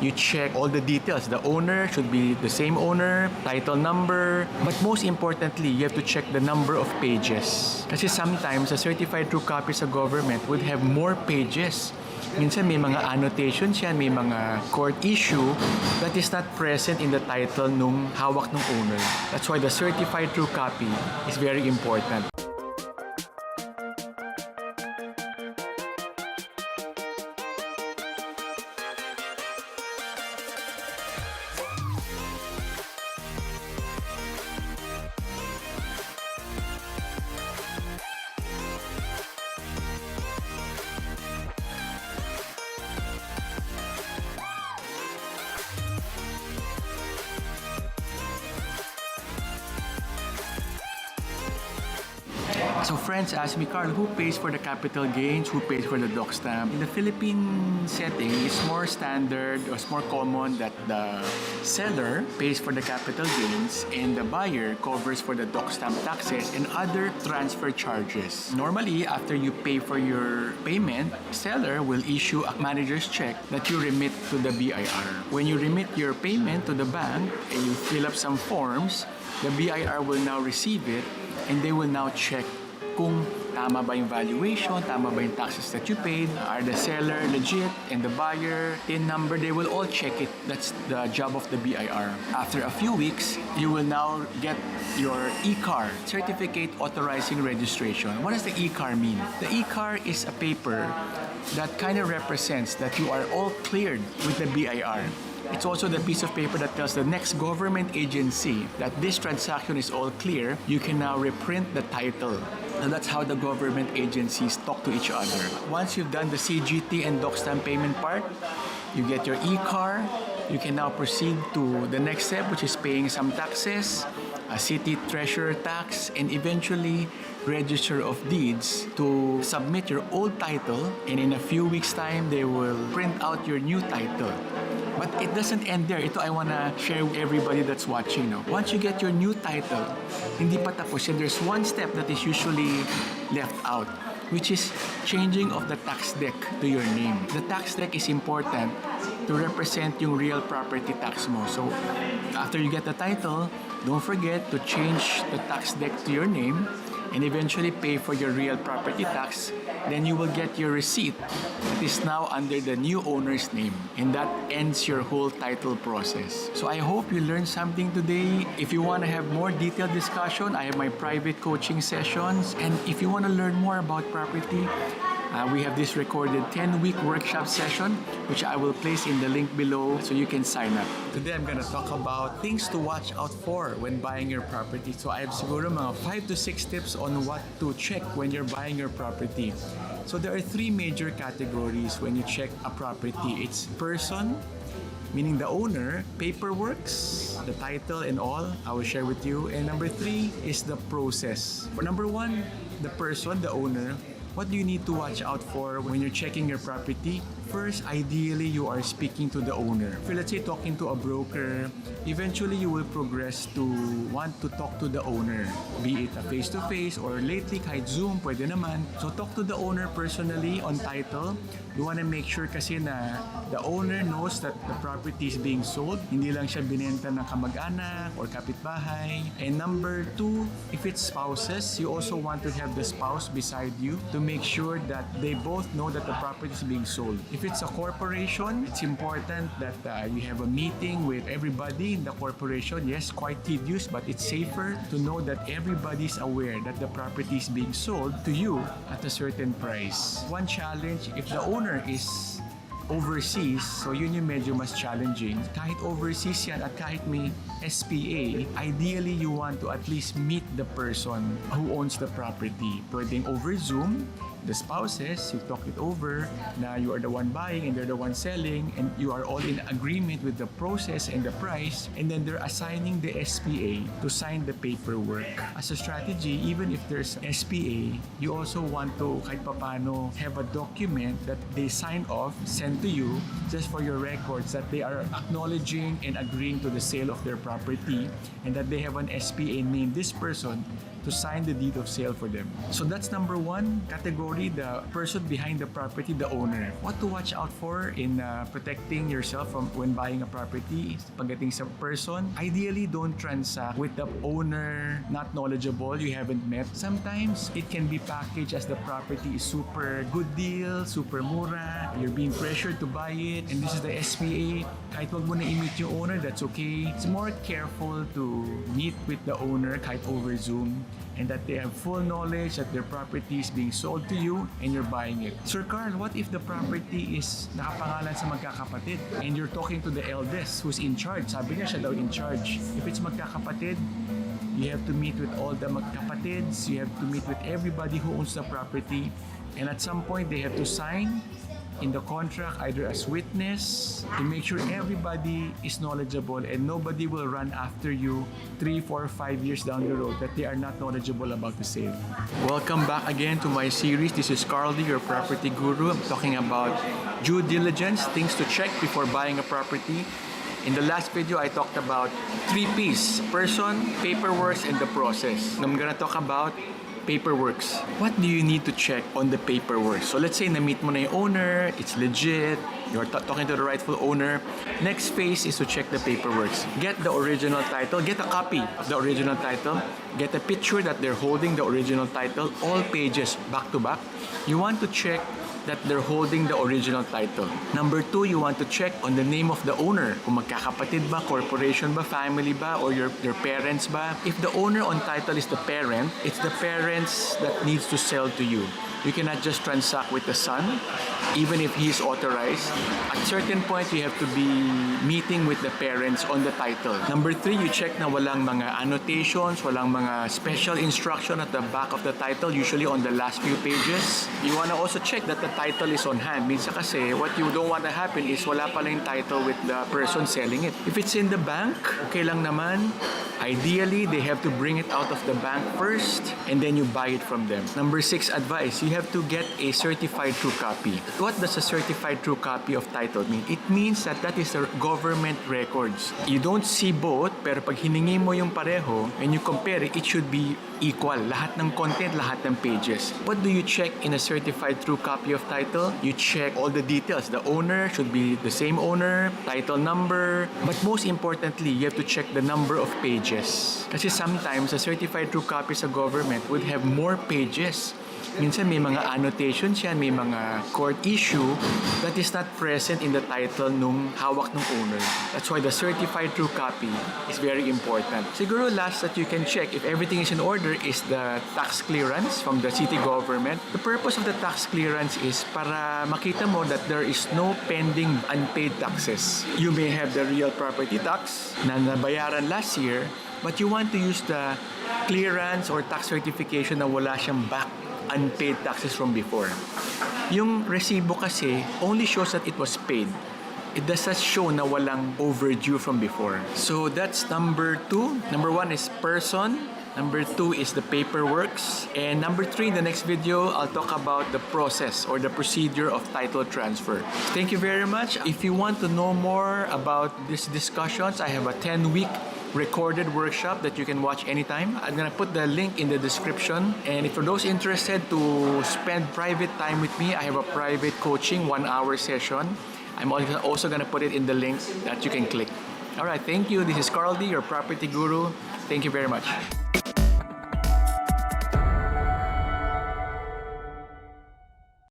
You check all the details. The owner should be the same owner, title number, but most importantly, you have to check the number of pages. Kasi sometimes, a certified true copy sa government would have more pages. Minsan may mga annotations yan, may mga court issue that is not present in the title nung hawak ng owner. That's why the certified true copy is very important. So friends ask me, Carl, who pays for the capital gains? Who pays for the doc stamp? In the Philippine setting, it's more standard or it's more common that the seller pays for the capital gains and the buyer covers for the doc stamp taxes and other transfer charges. Normally, after you pay for your payment, seller will issue a manager's check that you remit to the BIR. When you remit your payment to the bank and you fill up some forms, the BIR will now receive it and they will now check kung tama ba yung valuation, tama ba yung taxes that you paid, are the seller legit, and the buyer, TIN number, they will all check it. That's the job of the BIR. After a few weeks, you will now get your e-car, Certificate Authorizing Registration. What does the e-car mean? The e-car is a paper that kind of represents that you are all cleared with the BIR. It's also the piece of paper that tells the next government agency that this transaction is all clear. You can now reprint the title. And that's how the government agencies talk to each other. Once you've done the CGT and doc stamp payment part, you get your e-car. You can now proceed to the next step, which is paying some taxes, a city treasurer tax, and eventually register of deeds to submit your old title, and in a few weeks time they will print out your new title. But it doesn't end there. Ito I wanna share with everybody that's watching. No? Once you get your new title, hindi pa tapos yan. There's one step that is usually left out, which is changing of the tax deck to your name. The tax deck is important to represent yung real property tax mo. So after you get the title, don't forget to change the tax deck to your name and eventually pay for your real property tax. Then you will get your receipt that is now under the new owner's name, and that ends your whole title process. So I hope you learned something today. If you want to have more detailed discussion, I have my private coaching sessions, and if you want to learn more about property, we have this recorded 10-week workshop session, which I will place in the link below so you can sign up. Today, I'm gonna talk about things to watch out for when buying your property. So I have siguro mga 5 to 6 tips on what to check when you're buying your property. So there are 3 major categories when you check a property. It's person, meaning the owner, paperwork, the title and all, I will share with you. And number 3 is the process. For number 1, the person, the owner. What do you need to watch out for when you're checking your property? First, ideally, you are speaking to the owner. If let's say talking to a broker, eventually you will progress to want to talk to the owner. Be it a face-to-face or lately kahit Zoom, pwede naman. So talk to the owner personally on title. You want to make sure kasi na the owner knows that the property is being sold. Hindi lang siya binenta ng kamag-anak or kapitbahay. And number 2, if it's spouses, you also want to have the spouse beside you to make sure that they both know that the property is being sold. If it's a corporation, it's important that you have a meeting with everybody in the corporation. Yes, quite tedious, but it's safer to know that everybody's aware that the property is being sold to you at a certain price. One challenge, if the owner is overseas, so yun yung medyo mas challenging. Kahit overseas yan at kahit may SPA, ideally you want to at least meet the person who owns the property. Pwedeng over Zoom, the spouses, you talk it over, na you are the one buying and they're the one selling, and you are all in agreement with the process and the price, and then they're assigning the SPA to sign the paperwork. As a strategy, even if there's SPA, you also want to kahit papano have a document that they sign off, send to you, just for your records that they are acknowledging and agreeing to the sale of their property, and that they have an SPA named this person to sign the deed of sale for them. So that's number one category, the person behind the property, the owner. What to watch out for in protecting yourself from when buying a property is pagdating sa person. Ideally, don't transact with the owner not knowledgeable, you haven't met. Sometimes it can be packaged as the property is super good deal, super mura, you're being pressured to buy it, and this is the SPA. Kahit wag mo na i-meet yung owner, that's okay. It's more careful to meet with the owner kahit over Zoom, and that they have full knowledge that their property is being sold to you and you're buying it. Sir Carl, what if the property is nakapangalan sa magkakapatid and you're talking to the eldest who's in charge? Sabi niya siya daw in charge. If it's magkakapatid, you have to meet with all the magkapatids, you have to meet with everybody who owns the property, and at some point they have to sign in the contract either as witness to make sure everybody is knowledgeable and nobody will run after you 3, 4, 5 years down the road that they are not knowledgeable about the sale. Welcome back again to my series. This is Carly, your property guru. I'm talking about due diligence, things to check before buying a property. In the last video, I talked about 3 P's: person, paperwork, and the process. I'm gonna talk about paperwork. What do you need to check on the paperwork? So let's say na-meet mo na yung owner, it's legit, you're talking to the rightful owner. Next phase is to check the paperwork. Get the original title, get a copy of the original title, get a picture that they're holding the original title, all pages back to back. You want to check that they're holding the original title. Number 2, you want to check on the name of the owner. Kung magkakapatid ba, corporation ba, family ba, or your parents ba. If the owner on title is the parent, it's the parents that needs to sell to you. You cannot just transact with the son, even if he is authorized. At certain point, you have to be meeting with the parents on the title. Number 3, you check na walang mga annotations, walang mga special instruction at the back of the title, usually on the last few pages. You want to also check that the title is on hand. Minsan kasi, what you don't want to happen is wala pala yung title with the person selling it. If it's in the bank, okay lang naman. Ideally, they have to bring it out of the bank first and then you buy it from them. Number 6, advice. You have to get a certified true copy. What does a certified true copy of title mean? It means that that is the government records. You don't see both, pero pag hiningi mo yung pareho and you compare it, it should be equal. Lahat ng content, lahat ng pages. What do you check in a certified true copy of title? You check all the details. The owner should be the same owner, title number, but most importantly, you have to check the number of pages. Kasi sometimes, a certified true copy sa government would have more pages. Minsan may mga annotations yan, may mga court issue that is not present in the title nung hawak ng owner. That's why the certified true copy is very important. Siguro last that you can check if everything is in order is the tax clearance from the city government. The purpose of the tax clearance is para makita mo that there is no pending unpaid taxes. You may have the real property tax na nabayaran last year, but you want to use the clearance or tax certification na wala siyang back unpaid taxes from before. Yung resibo kasi only shows that it was paid. It does not show na walang overdue from before. So that's number 2. Number 1 is person. Number 2 is the paperwork. And number 3, in the next video, I'll talk about the process or the procedure of title transfer. Thank you very much. If you want to know more about these discussions, I have a 10-week recorded workshop that you can watch anytime. I'm gonna put the link in the description. And if for those interested to spend private time with me, I have a private coaching 1-hour session. I'm also gonna put it in the link that you can click. Alright, thank you. This is Carl D, your property guru. Thank you very much.